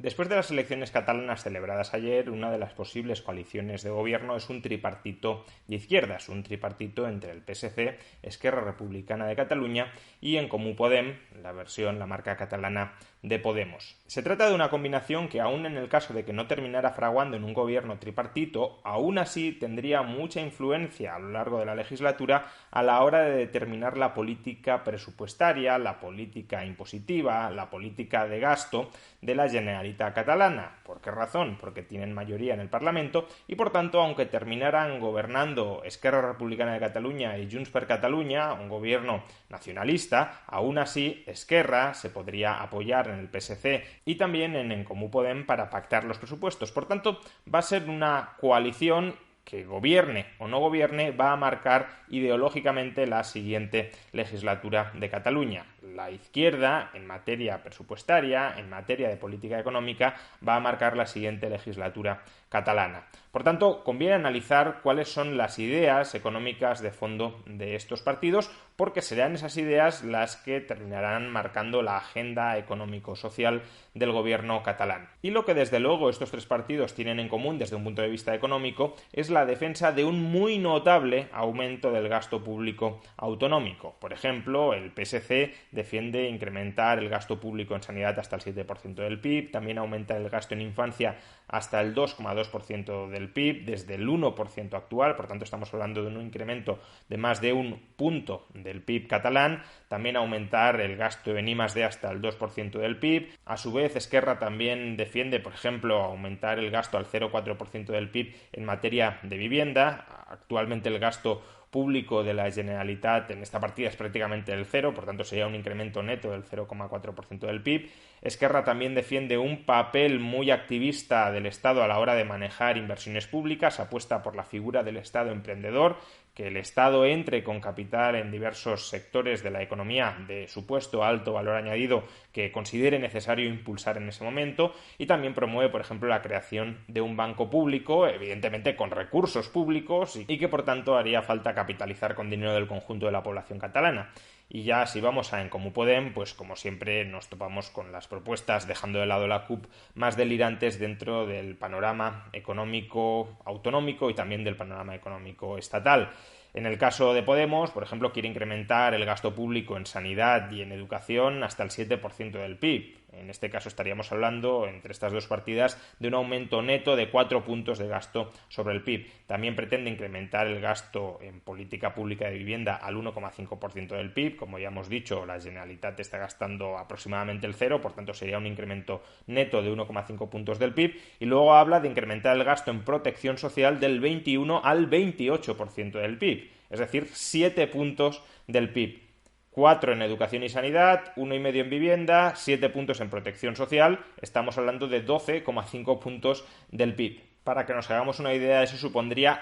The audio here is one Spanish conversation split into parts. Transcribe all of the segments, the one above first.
Después de las elecciones catalanas celebradas ayer, una de las posibles coaliciones de gobierno es un tripartito de izquierdas, un tripartito entre el PSC, Esquerra Republicana de Cataluña y En Comú Podem, la marca catalana de Podemos. Se trata de una combinación que, aun en el caso de que no terminara fraguando en un gobierno tripartito, aún así tendría mucha influencia a lo largo de la legislatura a la hora de determinar la política presupuestaria, la política impositiva, la política de gasto de la Generalitat catalana. ¿Por qué razón? Porque tienen mayoría en el Parlamento y, por tanto, aunque terminaran gobernando Esquerra Republicana de Cataluña y Junts per Catalunya, un gobierno nacionalista, aún así Esquerra se podría apoyar en el PSC y también en Comú Podem para pactar los presupuestos. Por tanto, va a ser una coalición que gobierne o no gobierne va a marcar ideológicamente la siguiente legislatura de Cataluña. La izquierda, en materia presupuestaria, en materia de política económica, va a marcar la siguiente legislatura catalana. Por tanto, conviene analizar cuáles son las ideas económicas de fondo de estos partidos, porque serán esas ideas las que terminarán marcando la agenda económico-social del gobierno catalán. Y lo que desde luego estos tres partidos tienen en común desde un punto de vista económico es la defensa de un muy notable aumento del gasto público autonómico. Por ejemplo, el PSC defiende incrementar el gasto público en sanidad hasta el 7% del PIB, también aumentar el gasto en infancia hasta el 2,2% del PIB, desde el 1% actual, por tanto estamos hablando de un incremento de más de un punto del PIB catalán, también aumentar el gasto en I+D hasta el 2% del PIB. A su vez, Esquerra también defiende, por ejemplo, aumentar el gasto al 0,4% del PIB en materia de vivienda. Actualmente el gasto público de la Generalitat en esta partida es prácticamente el cero, por tanto sería un incremento neto del 0,4% del PIB. Esquerra también defiende un papel muy activista del Estado a la hora de manejar inversiones públicas, apuesta por la figura del Estado emprendedor, que el Estado entre con capital en diversos sectores de la economía de supuesto alto valor añadido que considere necesario impulsar en ese momento, y también promueve, por ejemplo, la creación de un banco público, evidentemente con recursos públicos, y que por tanto haría falta capitalizar con dinero del conjunto de la población catalana. Y ya si vamos a En Comú Podem, pues como siempre nos topamos con las propuestas, dejando de lado la CUP, más delirantes dentro del panorama económico autonómico y también del panorama económico estatal. En el caso de Podemos, por ejemplo, quiere incrementar el gasto público en sanidad y en educación hasta el 7% del PIB. En este caso estaríamos hablando, entre estas dos partidas, de un aumento neto de 4 puntos de gasto sobre el PIB. También pretende incrementar el gasto en política pública de vivienda al 1,5% del PIB. Como ya hemos dicho, la Generalitat está gastando aproximadamente el cero, por tanto sería un incremento neto de 1,5 puntos del PIB. Y luego habla de incrementar el gasto en protección social del 21 al 28% del PIB. Es decir, 7 puntos del PIB. 4 en educación y sanidad, 1,5 en vivienda, 7 puntos en protección social, estamos hablando de 12,5 puntos del PIB. Para que nos hagamos una idea, eso supondría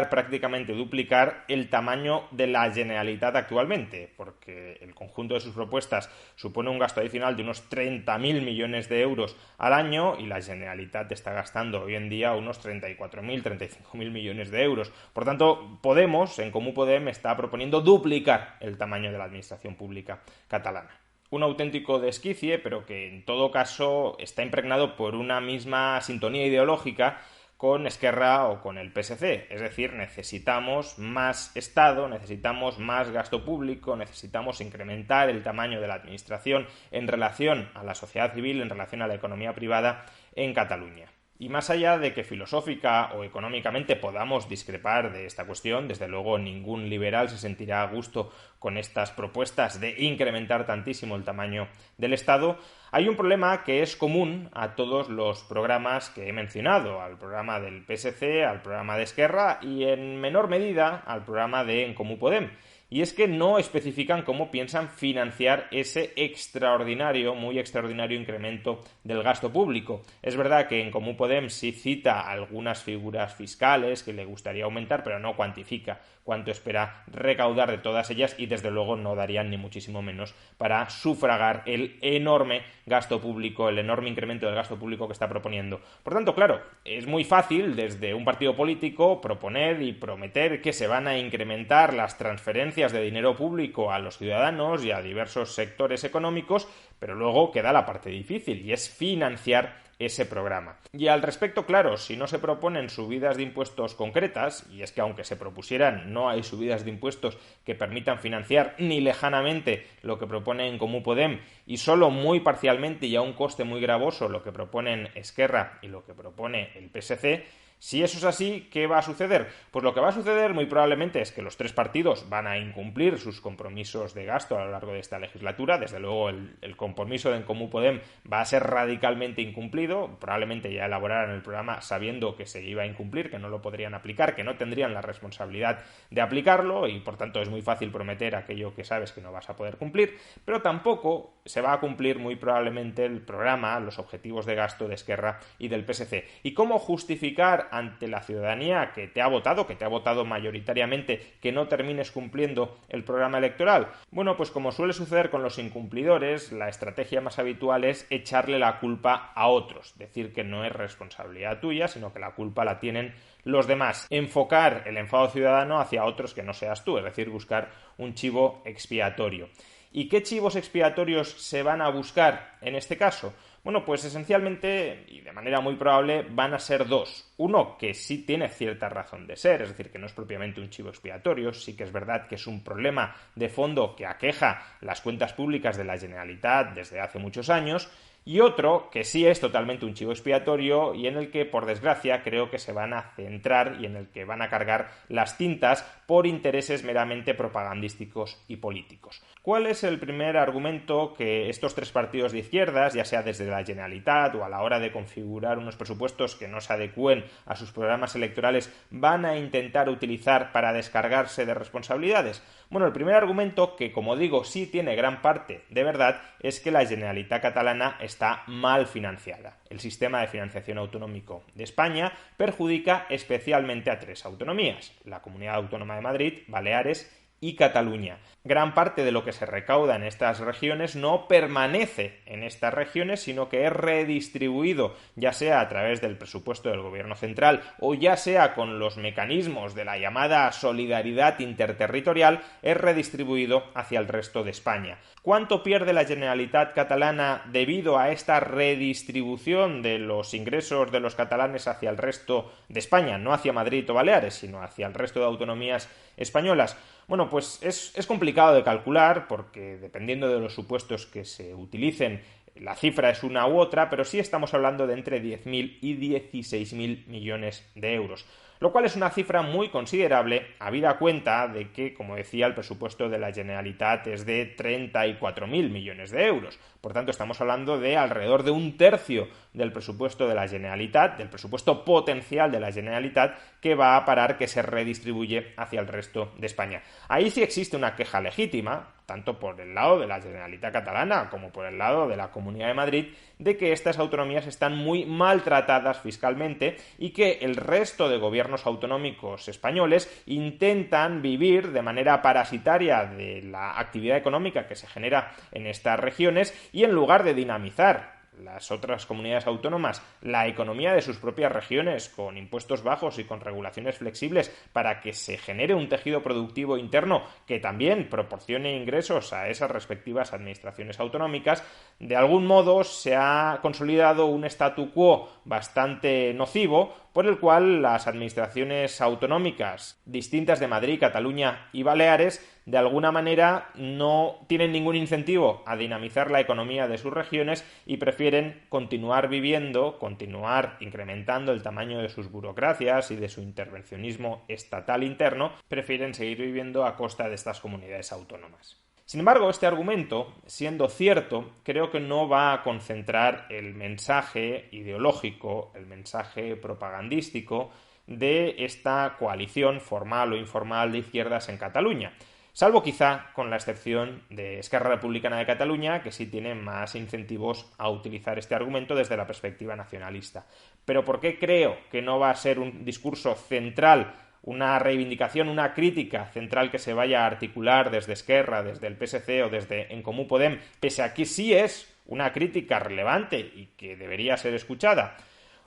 prácticamente duplicar el tamaño de la Generalitat actualmente, porque el conjunto de sus propuestas supone un gasto adicional de unos 30.000 millones de euros al año y la Generalitat está gastando hoy en día unos 34.000, 35.000 millones de euros. Por tanto, Podemos, En Comú Podem, está proponiendo duplicar el tamaño de la administración pública catalana. Un auténtico desquicie, pero que en todo caso está impregnado por una misma sintonía ideológica con Esquerra o con el PSC. Es decir, necesitamos más Estado, necesitamos más gasto público, necesitamos incrementar el tamaño de la administración en relación a la sociedad civil, en relación a la economía privada en Cataluña. Y más allá de que filosófica o económicamente podamos discrepar de esta cuestión, desde luego ningún liberal se sentirá a gusto con estas propuestas de incrementar tantísimo el tamaño del Estado, hay un problema que es común a todos los programas que he mencionado, al programa del PSC, al programa de Esquerra y en menor medida al programa de En Comú Podem. Y es que no especifican cómo piensan financiar ese muy extraordinario incremento del gasto público. Es verdad que En Comú Podem sí cita algunas figuras fiscales que le gustaría aumentar, pero no cuantifica cuánto espera recaudar de todas ellas y desde luego no darían ni muchísimo menos para sufragar el enorme gasto público, el enorme incremento del gasto público que está proponiendo. Por tanto, claro, es muy fácil desde un partido político proponer y prometer que se van a incrementar las transferencias transferencias de dinero público a los ciudadanos y a diversos público a los ciudadanos y a diversos sectores económicos, pero luego queda la parte difícil y es financiar ese programa. Y al respecto, claro, si no se proponen subidas de impuestos concretas, y es que aunque se propusieran, no hay subidas de impuestos que permitan financiar ni lejanamente lo que propone En Comú Podem, y solo muy parcialmente y a un coste muy gravoso lo que proponen Esquerra y lo que propone el PSC, si eso es así, ¿qué va a suceder? Pues lo que va a suceder muy probablemente es que los tres partidos van a incumplir sus compromisos de gasto a lo largo de esta legislatura. Desde luego el compromiso de En Comú Podem va a ser radicalmente incumplido. Probablemente ya elaboraran el programa sabiendo que se iba a incumplir, que no lo podrían aplicar, que no tendrían la responsabilidad de aplicarlo y por tanto es muy fácil prometer aquello que sabes que no vas a poder cumplir, pero tampoco se va a cumplir muy probablemente el programa, los objetivos de gasto de Esquerra y del PSC. ¿Y cómo justificar ante la ciudadanía que te ha votado mayoritariamente, que no termines cumpliendo el programa electoral? Bueno, pues como suele suceder con los incumplidores, la estrategia más habitual es echarle la culpa a otros, decir que no es responsabilidad tuya, sino que la culpa la tienen los demás, enfocar el enfado ciudadano hacia otros que no seas tú, es decir, buscar un chivo expiatorio. ¿Y qué chivos expiatorios se van a buscar en este caso? Bueno, pues esencialmente, y de manera muy probable, van a ser dos. Uno que sí tiene cierta razón de ser, es decir, que no es propiamente un chivo expiatorio, sí que es verdad que es un problema de fondo que aqueja las cuentas públicas de la Generalitat desde hace muchos años, y otro que sí es totalmente un chivo expiatorio y en el que, por desgracia, creo que se van a centrar y en el que van a cargar las tintas por intereses meramente propagandísticos y políticos. ¿Cuál es el primer argumento que estos tres partidos de izquierdas, ya sea desde la Generalitat o a la hora de configurar unos presupuestos que no se adecúen a sus programas electorales, van a intentar utilizar para descargarse de responsabilidades? Bueno, el primer argumento, que como digo sí tiene gran parte de verdad, es que la Generalitat catalana está mal financiada. El sistema de financiación autonómico de España perjudica especialmente a tres autonomías: la Comunidad Autónoma de Madrid, Baleares y Cataluña. Gran parte de lo que se recauda en estas regiones no permanece en estas regiones, sino que es redistribuido, ya sea a través del presupuesto del gobierno central o ya sea con los mecanismos de la llamada solidaridad interterritorial, es redistribuido hacia el resto de España. ¿Cuánto pierde la Generalitat catalana debido a esta redistribución de los ingresos de los catalanes hacia el resto de España? No hacia Madrid o Baleares, sino hacia el resto de autonomías españolas. Bueno, pues es complicado de calcular porque dependiendo de los supuestos que se utilicen, la cifra es una u otra, pero sí estamos hablando de entre 10.000 y 16.000 millones de euros. Lo cual es una cifra muy considerable, habida cuenta de que, como decía, el presupuesto de la Generalitat es de 34.000 millones de euros. Por tanto, estamos hablando de alrededor de un tercio del presupuesto de la Generalitat, del presupuesto potencial de la Generalitat, que va a parar, que se redistribuye hacia el resto de España. Ahí sí existe una queja legítima, tanto por el lado de la Generalitat catalana como por el lado de la Comunidad de Madrid, de que estas autonomías están muy maltratadas fiscalmente y que el resto de gobiernos autonómicos españoles intentan vivir de manera parasitaria de la actividad económica que se genera en estas regiones y en lugar de dinamizar las otras comunidades autónomas la economía de sus propias regiones con impuestos bajos y con regulaciones flexibles para que se genere un tejido productivo interno que también proporcione ingresos a esas respectivas administraciones autonómicas, de algún modo se ha consolidado un statu quo bastante nocivo por el cual las administraciones autonómicas distintas de Madrid, Cataluña y Baleares de alguna manera no tienen ningún incentivo a dinamizar la economía de sus regiones y prefieren continuar viviendo, continuar incrementando el tamaño de sus burocracias y de su intervencionismo estatal interno, prefieren seguir viviendo a costa de estas comunidades autónomas. Sin embargo, este argumento, siendo cierto, creo que no va a concentrar el mensaje ideológico, el mensaje propagandístico de esta coalición formal o informal de izquierdas en Cataluña. Salvo quizá con la excepción de Esquerra Republicana de Cataluña, que sí tiene más incentivos a utilizar este argumento desde la perspectiva nacionalista. Pero ¿por qué creo que no va a ser un discurso central, una reivindicación, una crítica central que se vaya a articular desde Esquerra, desde el PSC o desde En Comú Podem, pese a que sí es una crítica relevante y que debería ser escuchada?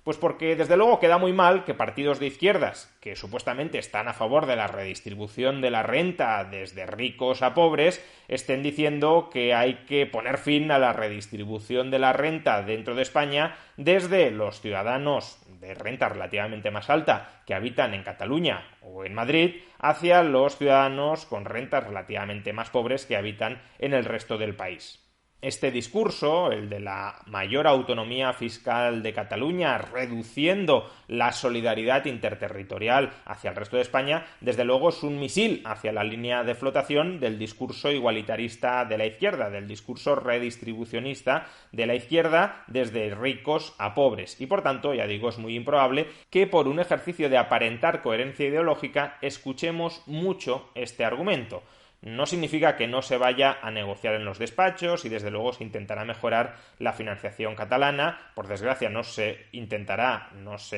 Pues porque desde luego queda muy mal que partidos de izquierdas, que supuestamente están a favor de la redistribución de la renta desde ricos a pobres, estén diciendo que hay que poner fin a la redistribución de la renta dentro de España desde los ciudadanos de renta relativamente más alta que habitan en Cataluña o en Madrid hacia los ciudadanos con rentas relativamente más pobres que habitan en el resto del país. Este discurso, el de la mayor autonomía fiscal de Cataluña, reduciendo la solidaridad interterritorial hacia el resto de España, desde luego es un misil hacia la línea de flotación del discurso igualitarista de la izquierda, del discurso redistribucionista de la izquierda desde ricos a pobres. Y por tanto, ya digo, es muy improbable que por un ejercicio de aparentar coherencia ideológica escuchemos mucho este argumento. No significa que no se vaya a negociar en los despachos y desde luego se intentará mejorar la financiación catalana. Por desgracia no se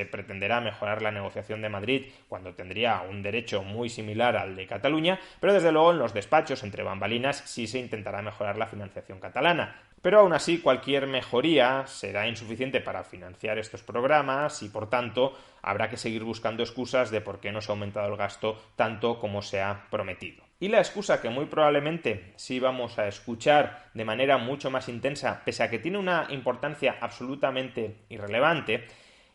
pretenderá mejorar la negociación de Madrid cuando tendría un derecho muy similar al de Cataluña, pero desde luego en los despachos, entre bambalinas, sí se intentará mejorar la financiación catalana. Pero aún así cualquier mejoría será insuficiente para financiar estos programas y por tanto habrá que seguir buscando excusas de por qué no se ha aumentado el gasto tanto como se ha prometido. Y la excusa que muy probablemente sí vamos a escuchar de manera mucho más intensa, pese a que tiene una importancia absolutamente irrelevante,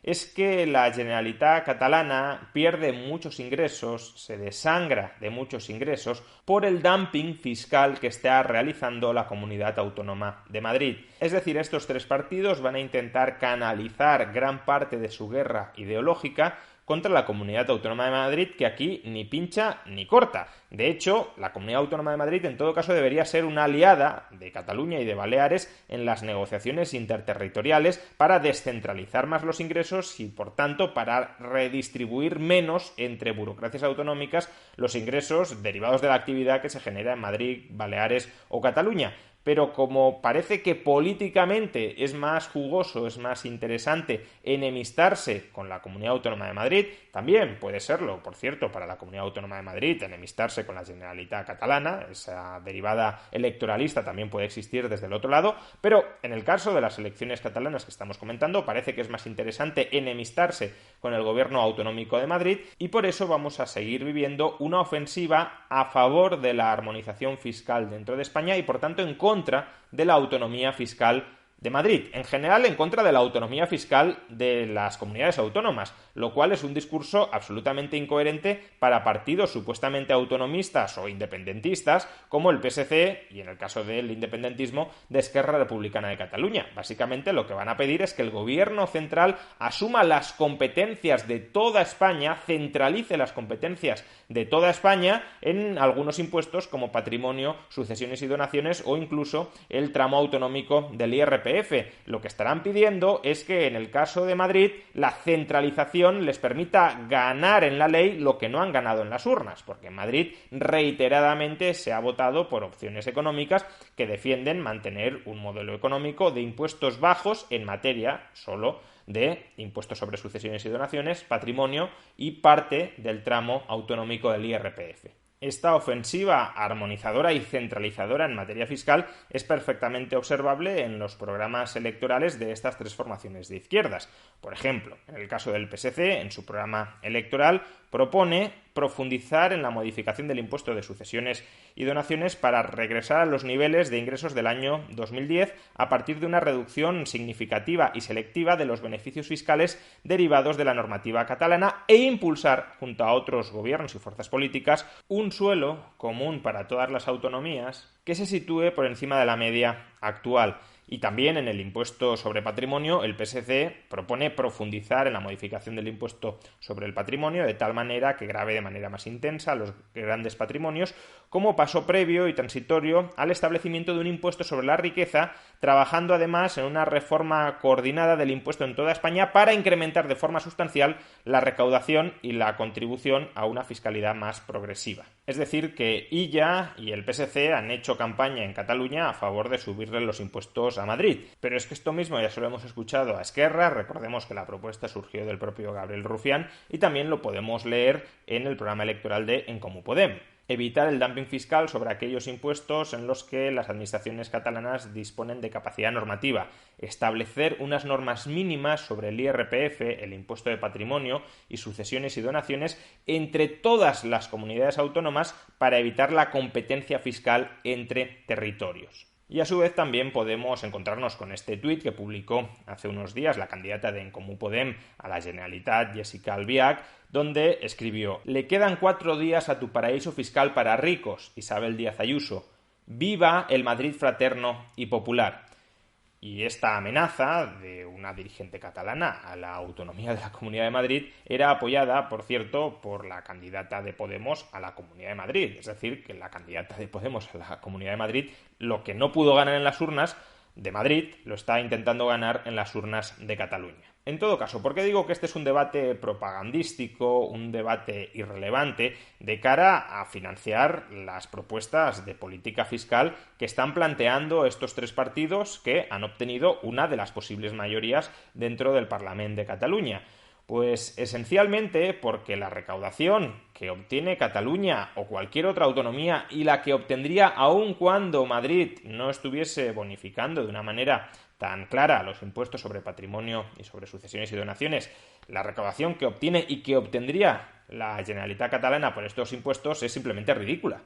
es que la Generalitat catalana pierde muchos ingresos, se desangra de muchos ingresos por el dumping fiscal que está realizando la Comunidad Autónoma de Madrid. Es decir, estos tres partidos van a intentar canalizar gran parte de su guerra ideológica contra la Comunidad Autónoma de Madrid, que aquí ni pincha ni corta. De hecho, la Comunidad Autónoma de Madrid en todo caso debería ser una aliada de Cataluña y de Baleares en las negociaciones interterritoriales para descentralizar más los ingresos y, por tanto, para redistribuir menos entre burocracias autonómicas los ingresos derivados de la actividad que se genera en Madrid, Baleares o Cataluña. Pero como parece que políticamente es más jugoso, es más interesante enemistarse con la Comunidad Autónoma de Madrid, también puede serlo, por cierto, para la Comunidad Autónoma de Madrid, enemistarse con la Generalitat catalana, esa derivada electoralista también puede existir desde el otro lado, pero en el caso de las elecciones catalanas que estamos comentando, parece que es más interesante enemistarse con el gobierno autonómico de Madrid y por eso vamos a seguir viviendo una ofensiva a favor de la armonización fiscal dentro de España y por tanto en contra de la autonomía fiscal de Madrid, en general en contra de la autonomía fiscal de las comunidades autónomas, lo cual es un discurso absolutamente incoherente para partidos supuestamente autonomistas o independentistas como el PSC y en el caso del independentismo de Esquerra Republicana de Cataluña. Básicamente lo que van a pedir es que el gobierno central asuma las competencias de toda España, centralice las competencias de toda España en algunos impuestos como patrimonio, sucesiones y donaciones o incluso el tramo autonómico del IRPF. Lo que estarán pidiendo es que en el caso de Madrid la centralización les permita ganar en la ley lo que no han ganado en las urnas, porque en Madrid reiteradamente se ha votado por opciones económicas que defienden mantener un modelo económico de impuestos bajos en materia solo de impuestos sobre sucesiones y donaciones, patrimonio y parte del tramo autonómico del IRPF. Esta ofensiva armonizadora y centralizadora en materia fiscal es perfectamente observable en los programas electorales de estas tres formaciones de izquierdas. Por ejemplo, en el caso del PSC, en su programa electoral, propone profundizar en la modificación del impuesto de sucesiones y donaciones para regresar a los niveles de ingresos del año 2010 a partir de una reducción significativa y selectiva de los beneficios fiscales derivados de la normativa catalana e impulsar, junto a otros gobiernos y fuerzas políticas, un suelo común para todas las autonomías que se sitúe por encima de la media actual. Y también en el impuesto sobre patrimonio, el PSC propone profundizar en la modificación del impuesto sobre el patrimonio de tal manera que grave de manera más intensa a los grandes patrimonios como paso previo y transitorio al establecimiento de un impuesto sobre la riqueza, trabajando además en una reforma coordinada del impuesto en toda España para incrementar de forma sustancial la recaudación y la contribución a una fiscalidad más progresiva. Es decir, que Illa y el PSC han hecho campaña en Cataluña a favor de subirle los impuestos a Madrid. Pero es que esto mismo ya se lo hemos escuchado a Esquerra, recordemos que la propuesta surgió del propio Gabriel Rufián y también lo podemos leer en el programa electoral de En Comú Podem. evitar el dumping fiscal sobre aquellos impuestos en los que las administraciones catalanas disponen de capacidad normativa, establecer unas normas mínimas sobre el IRPF, el impuesto de patrimonio y sucesiones y donaciones entre todas las comunidades autónomas para evitar la competencia fiscal entre territorios. Y a su vez también podemos encontrarnos con este tuit que publicó hace unos días la candidata de En Comú Podem a la Generalitat, Jessica Albiach, donde escribió: «Le quedan 4 días a tu paraíso fiscal para ricos, Isabel Díaz Ayuso. Viva el Madrid fraterno y popular». Y esta amenaza de una dirigente catalana a la autonomía de la Comunidad de Madrid era apoyada, por cierto, por la candidata de Podemos a la Comunidad de Madrid. Es decir, que la candidata de Podemos a la Comunidad de Madrid, lo que no pudo ganar en las urnas de Madrid, lo está intentando ganar en las urnas de Cataluña. En todo caso, ¿por qué digo que este es un debate propagandístico, un debate irrelevante de cara a financiar las propuestas de política fiscal que están planteando estos 3 partidos que han obtenido una de las posibles mayorías dentro del Parlament de Cataluña? Pues esencialmente porque la recaudación que obtiene Cataluña o cualquier otra autonomía y la que obtendría aun cuando Madrid no estuviese bonificando de una manera tan clara los impuestos sobre patrimonio y sobre sucesiones y donaciones, la recaudación que obtiene y que obtendría la Generalitat catalana por estos impuestos es simplemente ridícula.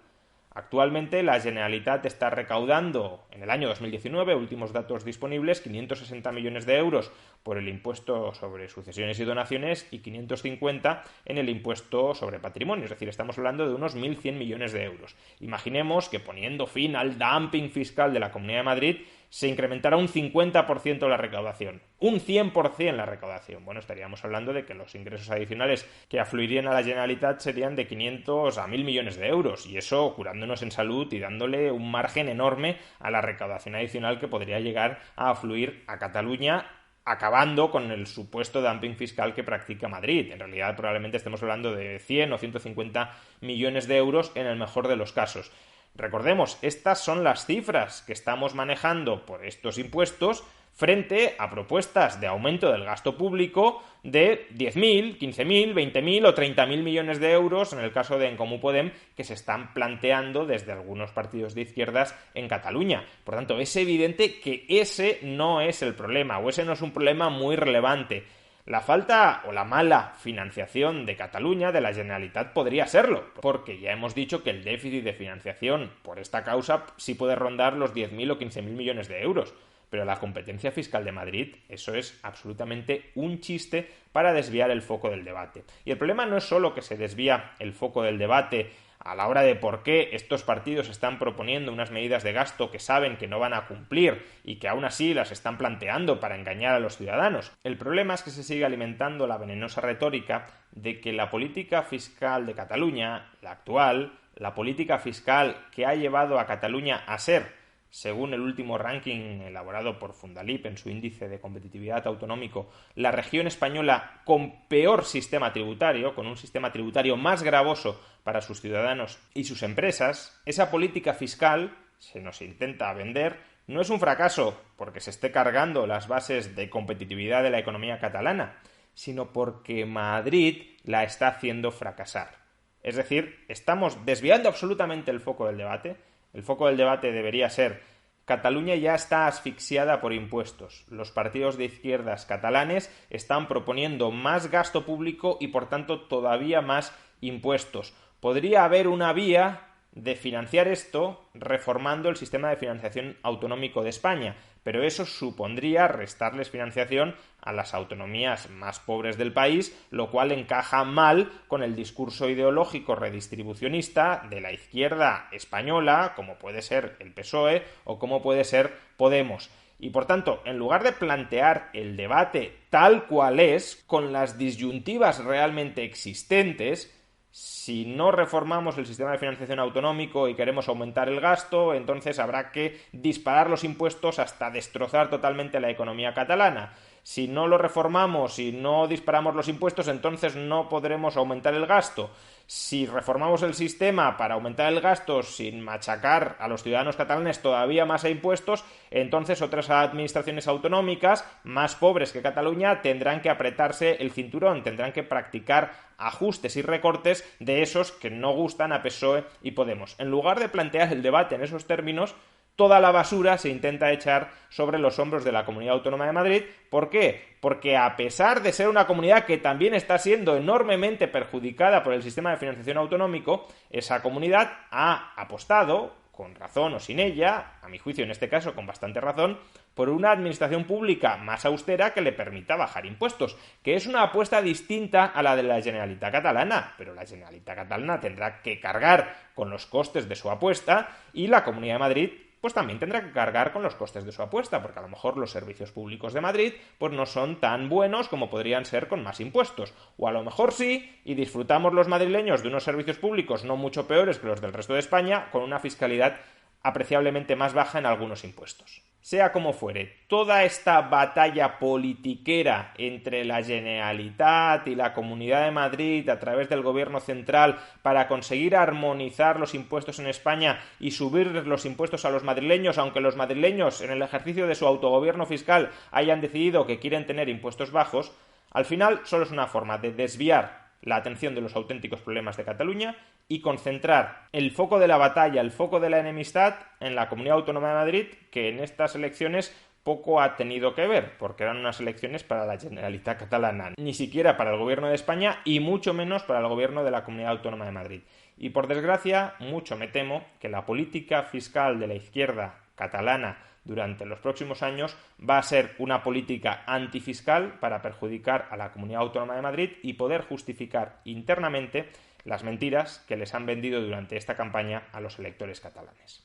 Actualmente la Generalitat está recaudando en el año 2019, últimos datos disponibles, 560 millones de euros por el impuesto sobre sucesiones y donaciones y 550 en el impuesto sobre patrimonio, es decir, estamos hablando de unos 1.100 millones de euros. Imaginemos que poniendo fin al dumping fiscal de la Comunidad de Madrid se incrementara un 50% la recaudación, un 100% la recaudación. Bueno, estaríamos hablando de que los ingresos adicionales que afluirían a la Generalitat serían de 500 a 1.000 millones de euros, y eso curándonos en salud y dándole un margen enorme a la recaudación adicional que podría llegar a afluir a Cataluña, acabando con el supuesto dumping fiscal que practica Madrid. En realidad probablemente estemos hablando de 100 o 150 millones de euros en el mejor de los casos. Recordemos, estas son las cifras que estamos manejando por estos impuestos frente a propuestas de aumento del gasto público de 10.000, 15.000, 20.000 o 30.000 millones de euros en el caso de En Comú Podem que se están planteando desde algunos partidos de izquierdas en Cataluña. Por tanto, es evidente que ese no es el problema o ese no es un problema muy relevante. La falta o la mala financiación de Cataluña, de la Generalitat, podría serlo, porque ya hemos dicho que el déficit de financiación por esta causa sí puede rondar los 10.000 o 15.000 millones de euros. Pero la competencia fiscal de Madrid, eso es absolutamente un chiste para desviar el foco del debate. Y el problema no es solo que se desvía el foco del debate a la hora de por qué estos partidos están proponiendo unas medidas de gasto que saben que no van a cumplir y que aún así las están planteando para engañar a los ciudadanos. El problema es que se sigue alimentando la venenosa retórica de que la política fiscal de Cataluña, la actual, la política fiscal que ha llevado a Cataluña a ser, según el último ranking elaborado por Fundalip en su índice de competitividad autonómico, la región española con peor sistema tributario, con un sistema tributario más gravoso para sus ciudadanos y sus empresas, esa política fiscal, se nos intenta vender, no es un fracaso porque se esté cargando las bases de competitividad de la economía catalana, sino porque Madrid la está haciendo fracasar. Es decir, estamos desviando absolutamente el foco del debate. El foco del debate debería ser: Cataluña ya está asfixiada por impuestos. Los partidos de izquierdas catalanes están proponiendo más gasto público y, por tanto, todavía más impuestos. Podría haber una vía de financiar esto reformando el sistema de financiación autonómico de España, pero eso supondría restarles financiación a las autonomías más pobres del país, lo cual encaja mal con el discurso ideológico redistribucionista de la izquierda española, como puede ser el PSOE o como puede ser Podemos. Y por tanto, en lugar de plantear el debate tal cual es, con las disyuntivas realmente existentes, si no reformamos el sistema de financiación autonómico y queremos aumentar el gasto, entonces habrá que disparar los impuestos hasta destrozar totalmente la economía catalana. Si no lo reformamos, si no disparamos los impuestos, entonces no podremos aumentar el gasto. Si reformamos el sistema para aumentar el gasto sin machacar a los ciudadanos catalanes todavía más a impuestos, entonces otras administraciones autonómicas más pobres que Cataluña tendrán que apretarse el cinturón, tendrán que practicar ajustes y recortes de esos que no gustan a PSOE y Podemos. En lugar de plantear el debate en esos términos, toda la basura se intenta echar sobre los hombros de la Comunidad Autónoma de Madrid. ¿Por qué? Porque a pesar de ser una comunidad que también está siendo enormemente perjudicada por el sistema de financiación autonómico, esa comunidad ha apostado, con razón o sin ella, a mi juicio en este caso con bastante razón, por una administración pública más austera que le permita bajar impuestos, que es una apuesta distinta a la de la Generalitat Catalana, pero la Generalitat Catalana tendrá que cargar con los costes de su apuesta y la Comunidad de Madrid pues también tendrá que cargar con los costes de su apuesta, porque a lo mejor los servicios públicos de Madrid pues no son tan buenos como podrían ser con más impuestos, o a lo mejor sí, y disfrutamos los madrileños de unos servicios públicos no mucho peores que los del resto de España, con una fiscalidad apreciablemente más baja en algunos impuestos. Sea como fuere, toda esta batalla politiquera entre la Generalitat y la Comunidad de Madrid a través del gobierno central para conseguir armonizar los impuestos en España y subir los impuestos a los madrileños, aunque los madrileños en el ejercicio de su autogobierno fiscal hayan decidido que quieren tener impuestos bajos, al final solo es una forma de desviar la atención de los auténticos problemas de Cataluña y concentrar el foco de la batalla, el foco de la enemistad en la Comunidad Autónoma de Madrid, que en estas elecciones poco ha tenido que ver, porque eran unas elecciones para la Generalitat Catalana, ni siquiera para el gobierno de España y mucho menos para el gobierno de la Comunidad Autónoma de Madrid. Y por desgracia, mucho me temo que la política fiscal de la izquierda catalana durante los próximos años va a ser una política antifiscal para perjudicar a la Comunidad Autónoma de Madrid y poder justificar internamente las mentiras que les han vendido durante esta campaña a los electores catalanes.